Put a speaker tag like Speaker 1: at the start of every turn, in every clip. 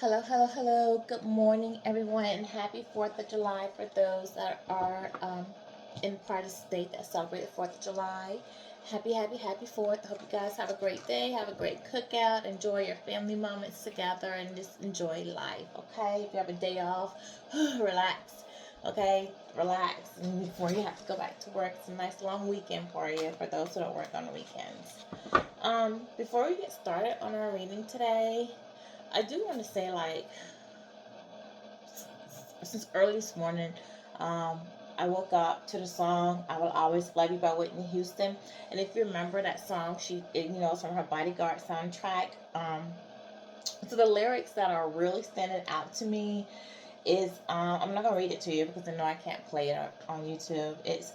Speaker 1: Hello, hello, hello. Good morning, everyone, and happy 4th of July for those that are in part of the state that celebrate the 4th of July. Happy, happy, happy 4th. I hope you guys have a great day, have a great cookout, enjoy your family moments together, and just enjoy life, okay? If you have a day off, relax, okay? Relax and before you have to go back to work. It's a nice long weekend for you, for those who don't work on the weekends. Before we get started on our reading today, I do want to say, like, since early this morning, um, I woke up to the song "I Will Always Love You" by Whitney Houston. And if you remember that song, it's from her Bodyguard soundtrack. So the lyrics that are really standing out to me is, I'm not going to read it to you because I know I can't play it on YouTube. It's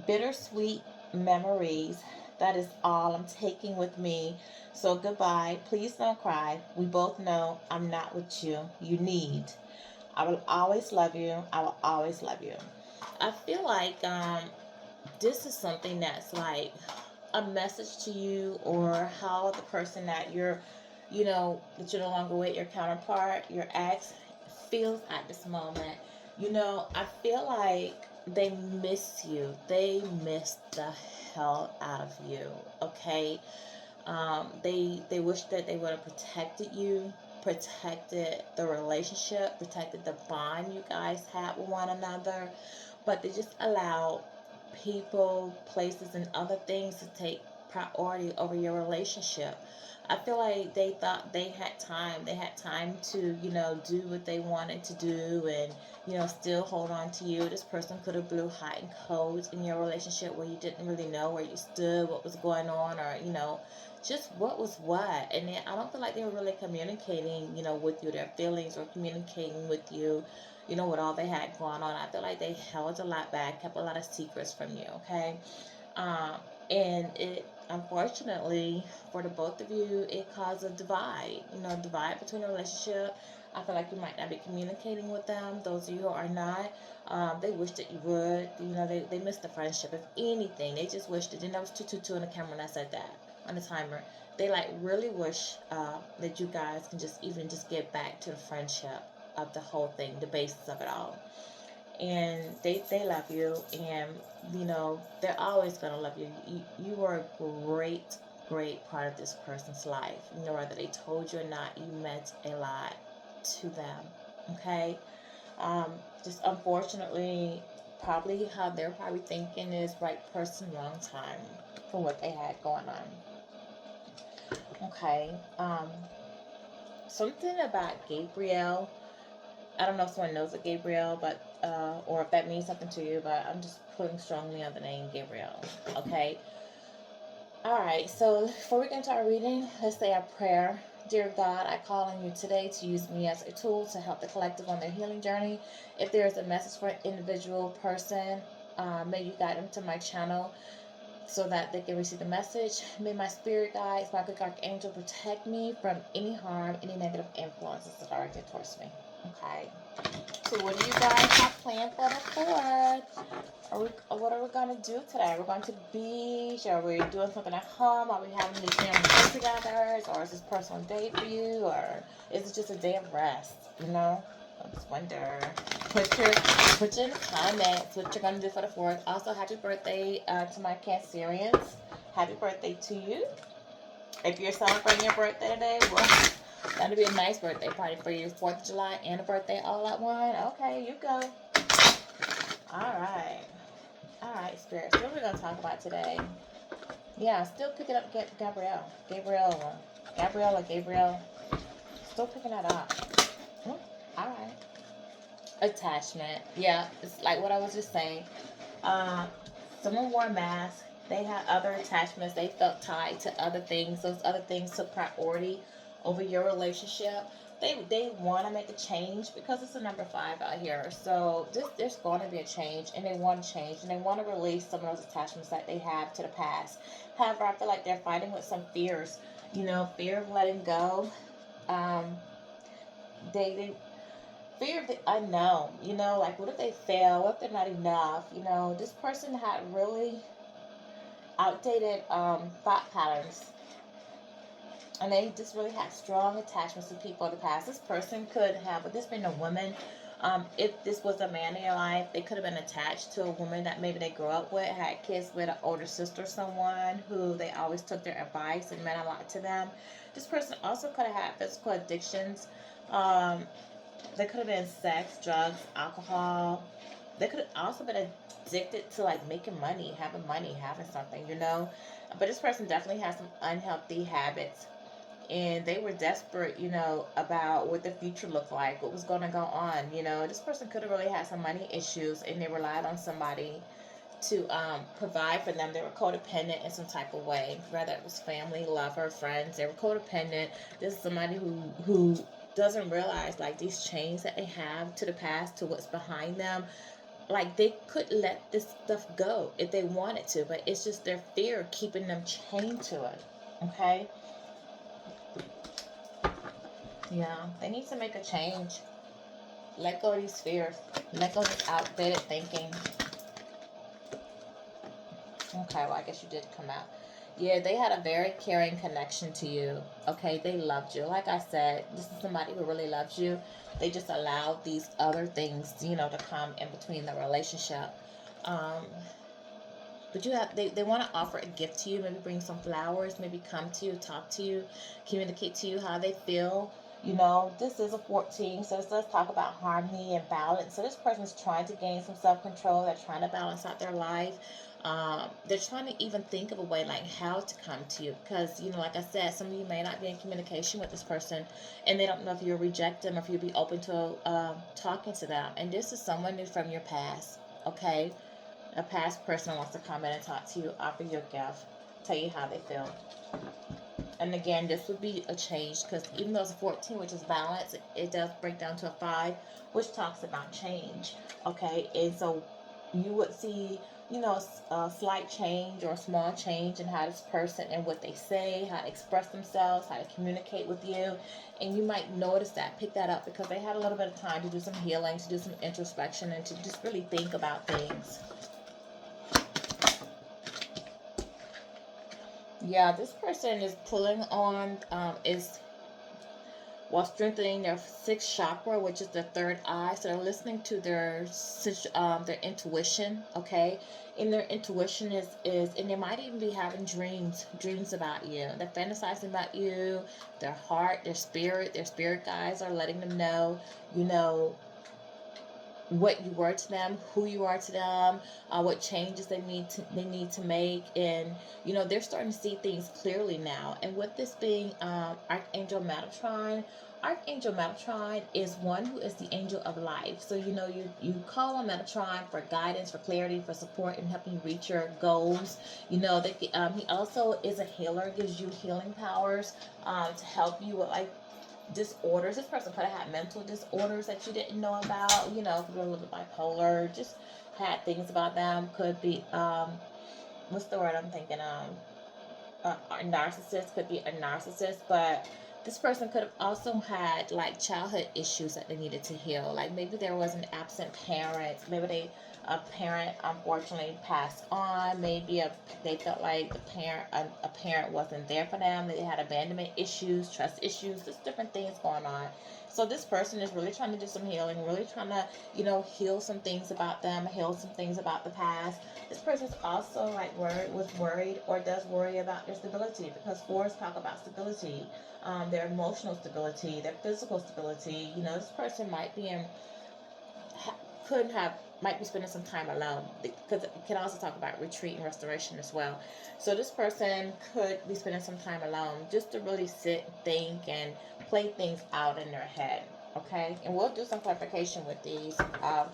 Speaker 1: bittersweet memories. That is all I'm taking with me. So goodbye. Please don't cry. We both know I'm not with you. You need. I will always love you. I will always love you. I feel like this is something that's like a message to you, or how the person that that you're no longer with, your counterpart, your ex, feels at this moment. I feel like they miss you. They miss the hell out of you. Okay. They wish that they would have protected you, protected the relationship, protected the bond you guys had with one another, but they just allowed people, places, and other things to take priority over your relationship. I feel like they thought they had time. They had time to, do what they wanted to do, and, still hold on to you. This person could have blew hot and cold in your relationship where you didn't really know where you stood, what was going on, or, just what was what. And I don't feel like they were really communicating, with you, their feelings, or communicating with you, with all they had going on. I feel like they held a lot back, kept a lot of secrets from you, okay? Um, and it, unfortunately, for the both of you, it caused a divide between the relationship. I feel like you might not be communicating with them. Those of you who are not, they wish that you would. They missed the friendship. If anything, they just wished it. And that was 222 on the camera, and I said that on the timer. They like really wish that you guys can just get back to the friendship of the whole thing, the basis of it all. And they love you, and they're always gonna love you. You were a great part of this person's life. Whether they told you or not, you meant a lot to them. Okay. um just unfortunately, probably how they're probably thinking is right person, wrong time for what they had going on. Okay. Something about Gabriel. I don't know if someone knows a Gabriel, but or if that means something to you, but I'm just putting strongly on the name Gabriel. Okay. All right. So before we get into our reading, let's say our prayer. Dear God, I call on you today to use me as a tool to help the collective on their healing journey. If there is a message for an individual person, may you guide them to my channel so that they can receive the message. May my spirit guides, my good archangel, protect me from any harm, any negative influences that are directed towards me. Okay. So what do you guys have planned for the fourth? What are we gonna do today? We're going to the beach. Are we doing something at home? Are we having these family get together? Or is this personal date for you? Or is it just a day of rest? I just wonder. Put in the comments what you're gonna do for the fourth. Also, happy birthday to my Cancerians. Happy birthday to you. If you're celebrating your birthday today, well, that'll be a nice birthday party for you. 4th of July and a birthday all at one. Okay, you go. All right. All right, spirits. What are we going to talk about today? Yeah, still picking up Gabrielle. Gabrielle. Still picking that up. All right. Attachment. Yeah, it's like what I was just saying. Uh, Someone wore a mask. They had other attachments. They felt tied to other things. Those other things took priority over your relationship. They want to make a change because it's a number 5 out here. So there's going to be a change, and they want to change, and they want to release some of those attachments that they have to the past. However, I feel like they're fighting with some fears. Fear of letting go. Um, they fear of the unknown. Like, what if they fail? What if they're not enough? This person had really outdated thought patterns And they just really had strong attachments to people in the past. This person could have, but this being a woman, if this was a man in your life, they could have been attached to a woman that maybe they grew up with, had kids with an older sister, someone who they always took their advice and meant a lot to them. This person also could have had physical addictions. Um, they could have been sex, drugs, alcohol. They could have also been addicted to like making money, having something, you know. But this person definitely has some unhealthy habits, and they were desperate, you know, about what the future looked like, what was going to go on. You know, this person could have really had some money issues, and they relied on somebody to provide for them. They were codependent in some type of way, whether it was family, lover, friends. They were codependent. This is somebody who doesn't realize like these chains that they have to the past, to what's behind them. Like they could let this stuff go if they wanted to, but it's just their fear keeping them chained to it. Okay. Yeah, they need to make a change. Let go of these fears. Let go of this outdated thinking. Okay, well, I guess you did come out. Yeah, they had a very caring connection to you. Okay, they loved you. Like I said, this is somebody who really loves you. They just allowed these other things, you know, to come in between the relationship. Um, but you have they want to offer a gift to you, maybe bring some flowers, maybe come to you, talk to you, communicate to you how they feel. You know, this is a 14, so let's talk about harmony and balance. So this person's trying to gain some self-control. They're trying to balance out their life. They're trying to even think of a way like how to come to you, because you know, like I said, some of you may not be in communication with this person, and they don't know if you'll reject them or if you'll be open to talking to them. And this is someone new from your past. Okay, a past person wants to come in and talk to you, offer you a gift, tell you how they feel. And again, this would be a change, because even though it's a 14, which is balance, it does break down to a 5, which talks about change. Okay, and so you would see, you know, a slight change or a small change in how this person and what they say, how to express themselves, how to communicate with you. And you might notice that, pick that up, because they had a little bit of time to do some healing, to do some introspection, and to just really think about things. Yeah, this person is pulling on, is while strengthening their sixth chakra, which is the third eye. So they're listening to their intuition, okay? And their intuition is, and they might even be having dreams about you. They're fantasizing about you. Their spirit guides are letting them know, you know, what you were to them, who you are to them, what changes they need to make, and you know, they're starting to see things clearly now. And with this being Archangel Metatron. Archangel Metatron is one who is the angel of life. So you know, you call on Metatron for guidance, for clarity, for support, and helping you reach your goals. You know that he also is a healer, gives you healing powers to help you with like disorders. This person could have had mental disorders that you didn't know about. You know, could be a little bit bipolar. Just had things about them. Could be what's the word I'm thinking? A narcissist, could be a narcissist, but this person could have also had like childhood issues that they needed to heal. Like maybe there was an absent parent. Maybe a parent unfortunately passed on. Maybe they felt like a parent wasn't there for them. They had abandonment issues, trust issues. There's different things going on. So this person is really trying to do some healing, really trying to, you know, heal some things about them, heal some things about the past. This person's also like worried or does worry about their stability, because fours talk about stability, their emotional stability, their physical stability. You know, this person might be in could have might be spending some time alone, because it can also talk about retreat and restoration as well. So this person could be spending some time alone, just to really sit, think, and play things out in their head. Okay, and we'll do some clarification with these. What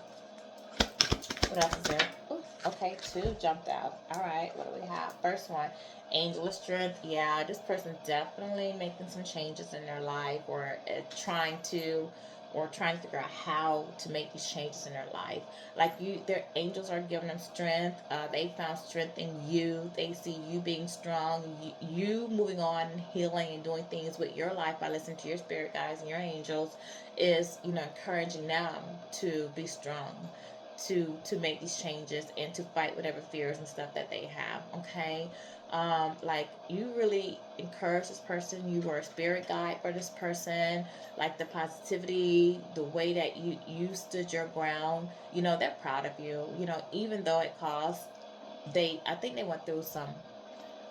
Speaker 1: else is there? Ooh, okay, 2 jumped out. All right, what do we have? First one, angel of strength. Yeah, this person definitely making some changes in their life, or trying to figure out how to make these changes in their life. Like their angels are giving them strength. They found strength in you. They see you being strong. You moving on and healing and doing things with your life by listening to your spirit guides and your angels is, you know, encouraging them to be strong, to make these changes and to fight whatever fears and stuff that they have. Okay, Like you really encourage this person, you were a spirit guide for this person, like the positivity, the way that you stood your ground, they're proud of you, even though it caused, I think they went through some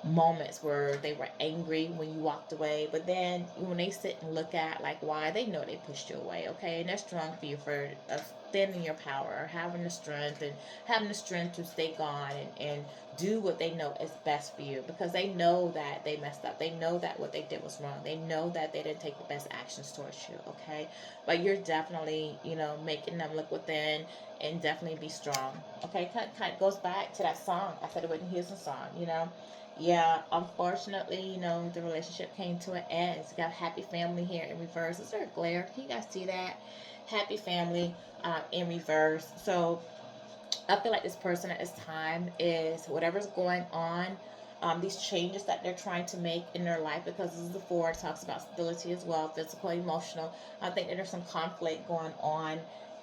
Speaker 1: moments where they were angry when you walked away, but then when they sit and look at like why, they know they pushed you away, okay, and that's strong for you for standing your power, having the strength to stay gone and do what they know is best for you, because they know that they messed up, they know that what they did was wrong, they know that they didn't take the best actions towards you, okay, but you're definitely making them look within and definitely be strong, okay. Kind of goes back to that song I said, the Whitney Houston song. Yeah, unfortunately, the relationship came to an end. It's got happy family here in reverse. Is there a glare? Can you guys see that? Happy family in reverse. So I feel like this person at this time is whatever's going on, these changes that they're trying to make in their life, because this is the four, it talks about stability as well, physical, emotional. I think that there's some conflict going on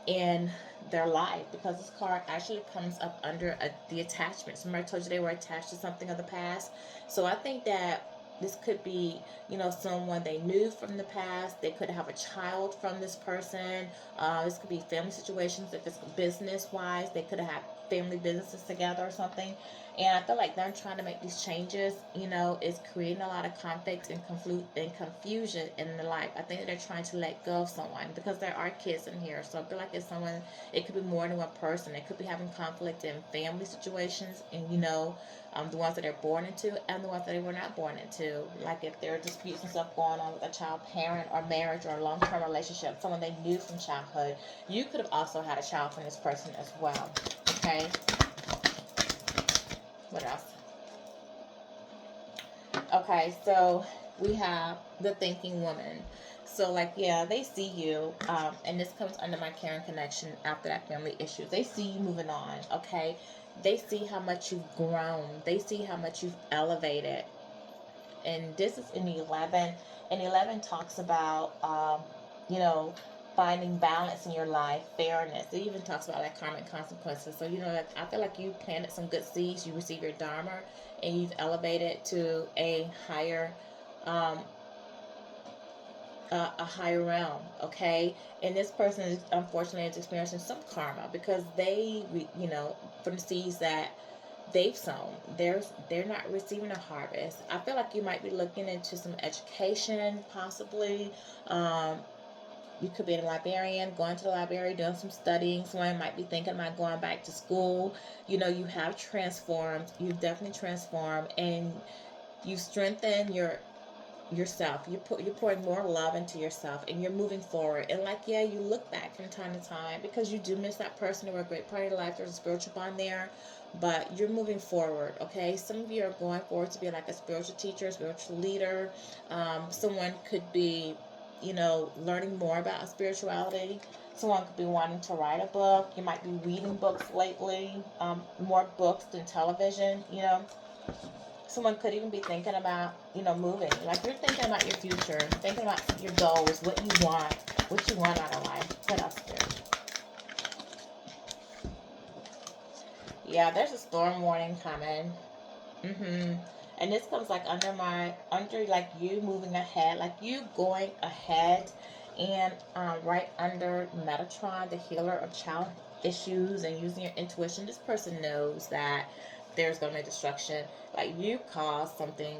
Speaker 1: in their life, because this card actually comes up under the attachments. Remember I told you they were attached to something of the past? So I think that this could be, someone they knew from the past. They could have a child from this person. This could be family situations. If it's business wise, they could have had family businesses together or something. And I feel like them trying to make these changes, is creating a lot of conflict and confusion in their life. I think that they're trying to let go of someone, because there are kids in here. So I feel like it's someone, it could be more than one person. They could be having conflict in family situations, and the ones that they're born into and the ones that they were not born into. Like if there are disputes and stuff going on with a child parent or marriage or a long-term relationship, someone they knew from childhood. You could have also had a child from this person as well. Okay. What else? Okay, so we have the thinking woman. So, like, yeah, they see you, and this comes under my Karen connection after that family issue. They see you moving on, okay? They see how much you've grown. They see how much you've elevated. And this is in 11. And 11 talks about, you know, finding balance in your life, fairness. It even talks about like karmic consequences. So, like, I feel like you planted some good seeds. You receive your dharma, and you've elevated to um, a higher realm, okay? And this person is unfortunately is experiencing some karma, because from the seeds that they've sown, they're not receiving a harvest. I feel like you might be looking into some education, possibly. You could be a librarian, going to the library, doing some studying. Someone might be thinking about going back to school. You have transformed. You've definitely transformed, and you strengthen yourself. You're pouring more love into yourself, and you're moving forward. And like, yeah, you look back from time to time, because you do miss that person who were a great part of your life. There's a spiritual bond there, but you're moving forward, okay? Some of you are going forward to be like a spiritual teacher, spiritual leader. Someone could be, learning more about spirituality. Someone could be wanting to write a book. You might be reading books lately, more books than television. Someone could even be thinking about, moving. Like, you're thinking about your future, thinking about your goals, what you want out of life. What else there? Yeah, there's a storm warning coming. And this comes like under like you moving ahead, like you going ahead, and right under Metatron, the healer of child issues and using your intuition. This person knows that there's going to be destruction. Like, you caused something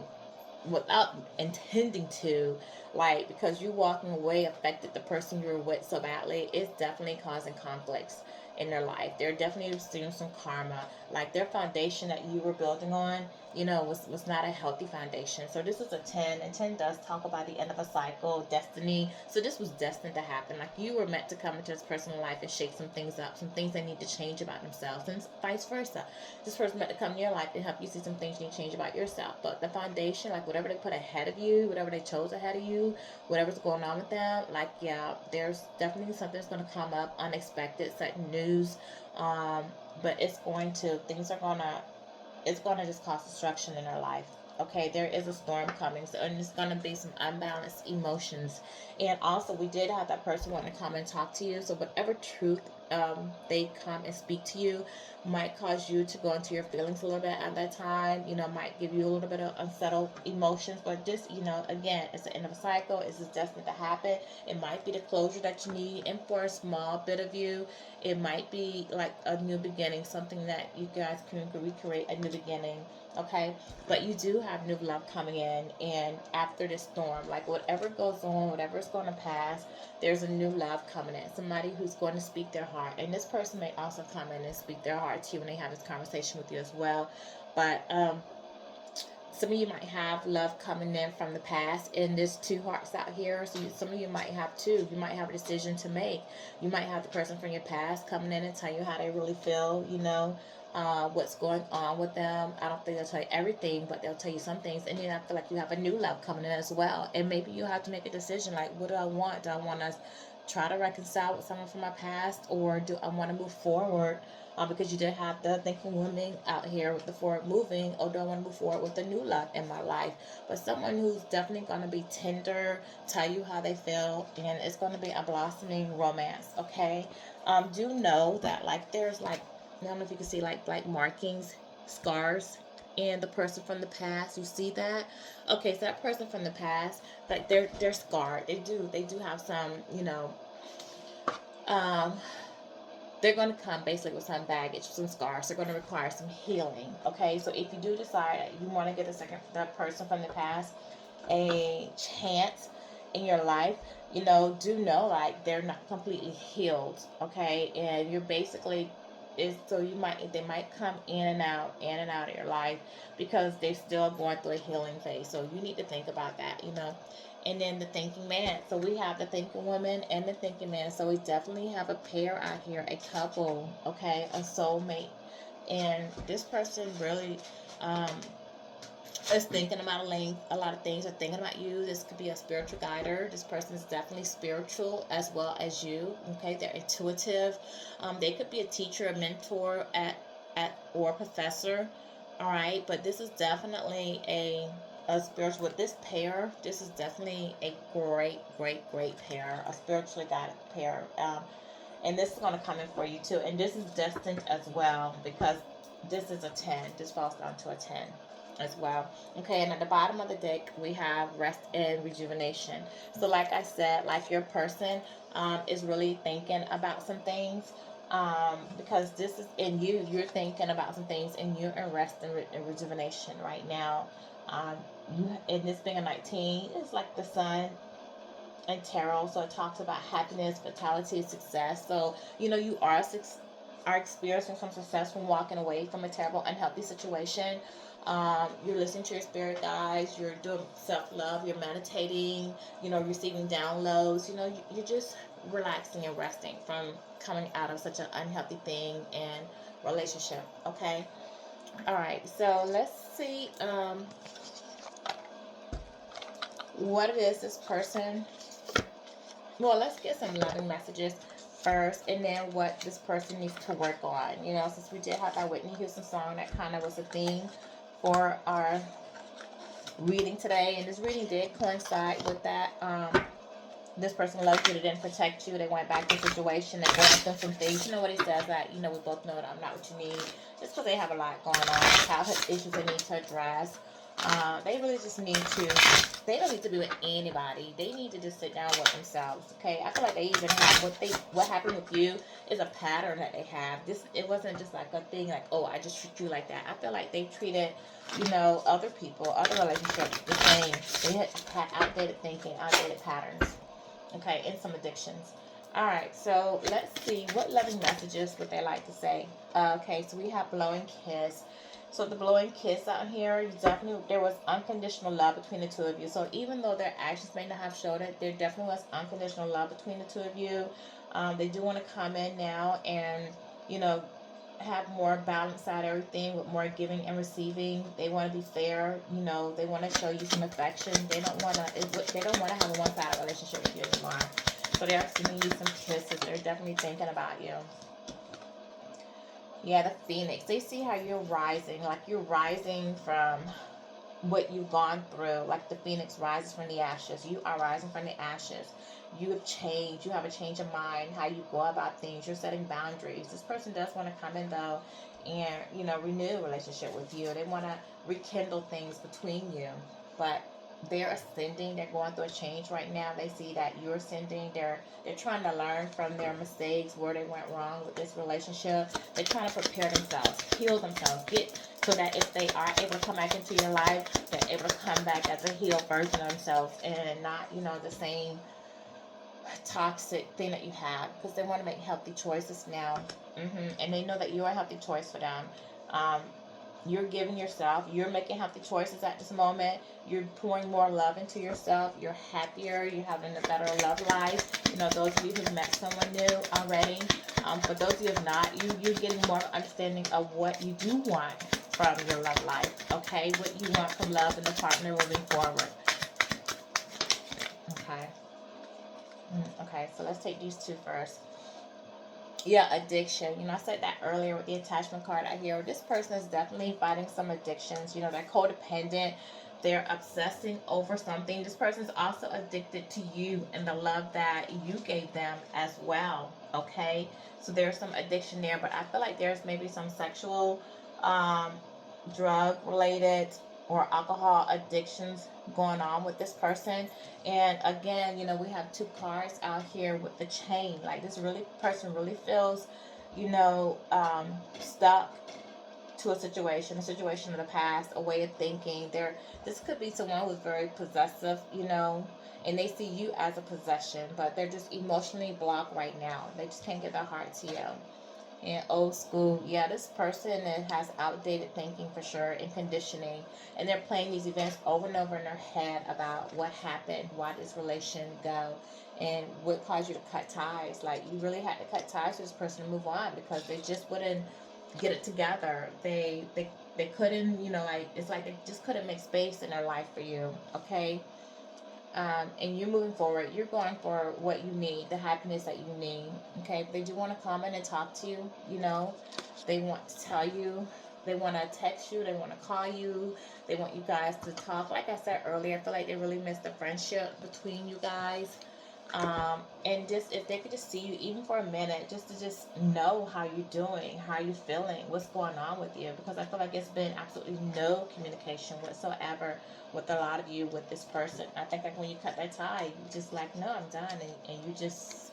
Speaker 1: without intending to, like, because you walking away affected the person you were with so badly. It's definitely causing conflicts in their life. They're definitely seeing some karma. Like, their foundation that you were building on, was not a healthy foundation. So this is a 10, and 10 does talk about the end of a cycle, destiny. So this was destined to happen. Like, you were meant to come into this person's life and shake some things up, some things they need to change about themselves, and vice versa. This person meant to come in your life and help you see some things you need to change about yourself. But the foundation, like whatever they put ahead of you, whatever they chose ahead of you, whatever's going on with them, like, yeah, there's definitely something that's going to come up, unexpected, certain news. But it's going to just cause destruction in their life. Okay, there is a storm coming, so and it's gonna be some unbalanced emotions. And also, we did have that person want to come and talk to you. So whatever truth they come and speak to you might cause you to go into your feelings a little bit at that time. You know, might give you a little bit of unsettled emotions. But just, you know, again, it's the end of a cycle. It's just destined to happen. It might be the closure that you need, and for a small bit of you, it might be like a new beginning, something that you guys can recreate a new beginning. Okay, but you do have new love coming in, and after this storm, like whatever goes on, whatever's going to pass, there's a new love coming in. Somebody who's going to speak their heart, and this person may also come in and speak their heart to you when they have this conversation with you as well. But some of you might have love coming in from the past, and there's two hearts out here. So some of you might have two. You might have a decision to make. You might have the person from your past coming in and tell you how they really feel, you know, what's going on with them. I don't think they'll tell you everything, but they'll tell you some things. And then I feel like you have a new love coming in as well. And maybe you have to make a decision like, what do I want? Do I want to try to reconcile with someone from my past, or do I want to move forward? Because you did have the thinking woman out here with the forward moving, or do I want to move forward with the new love in my life? But someone who's definitely going to be tender, tell you how they feel, and it's going to be a blossoming romance. Okay, do know that like there's like, I don't know if you can see like markings, scars, and the person from the past. You see that? Okay, so that person from the past, like they're scarred. They do have some, you know, um they're going to come basically with some baggage, some scars. They're going to require some healing. Okay, so if you do decide that you want to get that person from the past a chance in your life, you know, do know like they're not completely healed. Okay, and you're basically is so you might they might come in and out of your life because they're still going through a healing phase. So you need to think about that, you know. And then the thinking man. So we have the thinking woman and the thinking man. So we definitely have a pair out here, a couple, okay, a soulmate. And this person really um, is thinking about a lot of things, are thinking about you. This could be a spiritual guider. This person is definitely spiritual as well as you. Okay, they're intuitive. They could be a teacher, a mentor, at or a professor. All right, but this is definitely a spiritual with this pair. This is definitely a great pair, a spiritually guided pair. And this is going to come in for you too. And this is destined as well because this is a 10. This falls down to a 10 as well. Okay, and at the bottom of the deck, we have rest and rejuvenation. So like I said, like your person is really thinking about some things because this is in you. You're thinking about some things and you're in rest and rejuvenation right now. Um, and this being a 19 is like the sun and tarot, so it talks about happiness, vitality, success. So you know you are experiencing some success from walking away from a terrible, unhealthy situation. You're listening to your spirit guides. You're doing self-love. You're meditating. You know, receiving downloads. You know, you're just relaxing and resting from coming out of such an unhealthy thing and relationship. Okay. All right. So let's see what it is this person. Well, let's get some loving messages first, and then what this person needs to work on. You know, since we did have that Whitney Houston song, that kind of was a theme for our reading today, and this reading did coincide with that. This person loves you, they didn't protect you, they went back to the situation, they went through some things. You know what he says that, you know, we both know that I'm not what you need. Just because they have a lot going on, childhood issues they need to address. They really just need to, they don't need to be with anybody. They need to just sit down with themselves, okay? I feel like they even have, what happened with you is a pattern that they have. It wasn't just like a thing like, oh, I just treat you like that. I feel like they treated, you know, other people, other relationships the same. They had outdated thinking, outdated patterns, okay, and some addictions. All right, so let's see what loving messages would they like to say. Okay, so we have blowing kiss. So the blowing kiss out here, there was unconditional love between the two of you. So even though their actions may not have showed it, there definitely was unconditional love between the two of you. They do want to come in now and, you know, have more balance out of everything with more giving and receiving. They want to be fair. You know, they want to show you some affection. They don't want to have a one-sided relationship with you anymore. So they're sending you some kisses. They're definitely thinking about you. Yeah, the Phoenix. They see how you're rising. Like you're rising from what you've gone through, like the phoenix rises from the ashes. You are rising from the ashes. You have changed. You have a change of mind, how you go about things. You're setting boundaries. This person does want to come in though and, renew a relationship with you. They want to rekindle things between you. But they're ascending. They're going through a change right now. They see that you're ascending. They're trying to learn from their mistakes, where they went wrong with this relationship. They're trying to prepare themselves, heal themselves, get so that if they are able to come back into your life, they're able to come back as a healed version of themselves and not, the same toxic thing that you have, because they want to make healthy choices now. And they know that you're a healthy choice for them. Um, you're giving yourself, you're making healthy choices at this moment. You're pouring more love into yourself. You're happier. You're having a better love life. Those of you who've met someone new already. For those of you who have not, you're getting more understanding of what you do want from your love life. Okay, what you want from love and the partner moving forward. Okay. Okay, so let's take these two first. Yeah, addiction. I said that earlier with the attachment card I hear. This person is definitely fighting some addictions. They're codependent. They're obsessing over something. This person is also addicted to you and the love that you gave them as well. Okay? So there's some addiction there, but I feel like there's maybe some sexual, um, drug related or alcohol addictions going on with this person. And again, we have two cards out here with the chain. Like this person really feels, stuck to a situation of the past, a way of thinking. This could be someone who's very possessive, and they see you as a possession, but they're just emotionally blocked right now. They just can't get their heart to you. And old school, yeah, this person has outdated thinking for sure and conditioning, and they're playing these events over and over in their head about what happened, why did this relation go, and what caused you to cut ties. Like you really had to cut ties with this person to move on because they just wouldn't get it together. They couldn't, like it's like they just couldn't make space in their life for you. Okay, and you're moving forward. You're going for what you need, the happiness that you need. Okay, they do want to come in and talk to you. They want to tell you. They want to text you. They want to call you. They want you guys to talk. Like I said earlier, I feel like they really miss the friendship between you guys. And just if they could just see you even for a minute, just to just know how you're doing, how you're feeling, what's going on with you, because I feel like it's been absolutely no communication whatsoever with a lot of you with this person. I think like when you cut that tie, you just like, no, I'm done, and you just,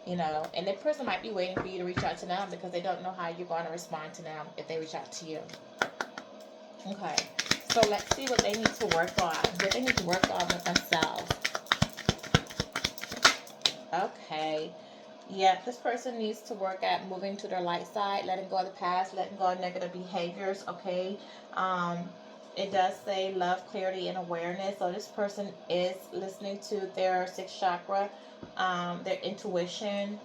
Speaker 1: and the person might be waiting for you to reach out to them because they don't know how you're going to respond to them if they reach out to you. Okay, so let's see what they need to work on, what they need to work on with themselves. Okay. Yeah, this person needs to work at moving to their light side, letting go of the past, letting go of negative behaviors. Okay. Um, it does say love, clarity, and awareness. So this person is listening to their sixth chakra, their intuition.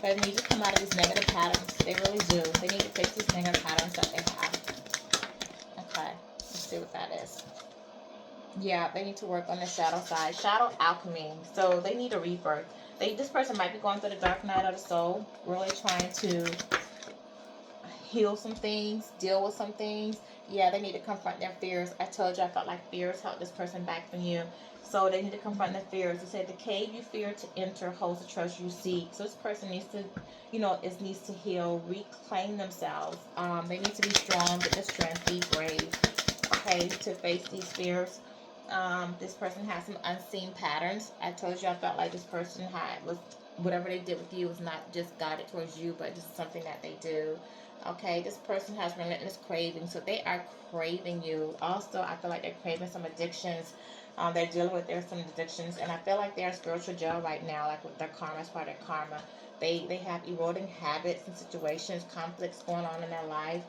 Speaker 1: They need to come out of these negative patterns. They really do. They need to fix these negative patterns that they have. Okay. Let's see what that is. Yeah, they need to work on the shadow side. Shadow alchemy. So they need a rebirth. This person might be going through the dark night of the soul, really trying to heal some things, deal with some things. Yeah, they need to confront their fears. I told you I felt like fears held this person back from you. So they need to confront their fears. They said the cave you fear to enter holds the treasure you seek. So this person needs to, needs to heal, reclaim themselves. They need to be strong, get the strength, be brave, okay, to face these fears. This person has some unseen patterns. I told you I felt like this person was whatever they did with you was not just guided towards you, but just something that they do. Okay, this person has relentless craving, so they are craving you. Also, I feel like they're craving some addictions. They're dealing with some addictions, and I feel like they're in spiritual jail right now, like with their karma as part of their karma. They have eroding habits and situations, conflicts going on in their life.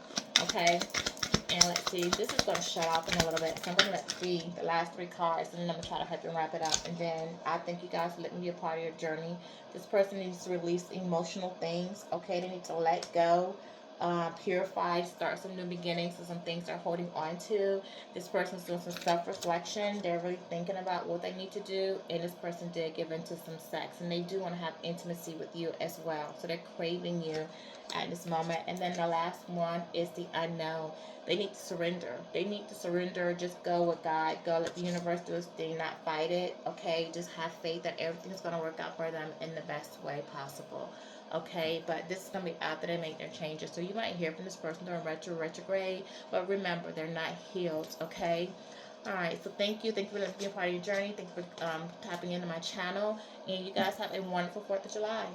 Speaker 1: Okay. And let's see, this is going to shut off in a little bit. So I'm going to see the last three cards, and then I'm going to try to help you wrap it up. And then I thank you guys for letting me be a part of your journey. This person needs to release emotional things, okay? They need to let go purified, start some new beginnings. So some things they're holding on to. This person's doing some self-reflection. They're really thinking about what they need to do. And this person did give into some sex. And they do want to have intimacy with you as well. So they're craving you at this moment. And then the last one is the unknown. They need to surrender. They need to surrender. Just go with God. Go let the universe do its thing. Not fight it. Okay. Just have faith that everything's going to work out for them in the best way possible. Okay, but this is going to be after they make their changes. So you might hear from this person during retrograde, but remember, they're not healed. Okay. All right. So thank you. Thank you for letting me be a part of your journey. Thank you for tapping into my channel. And you guys have a wonderful 4th of July.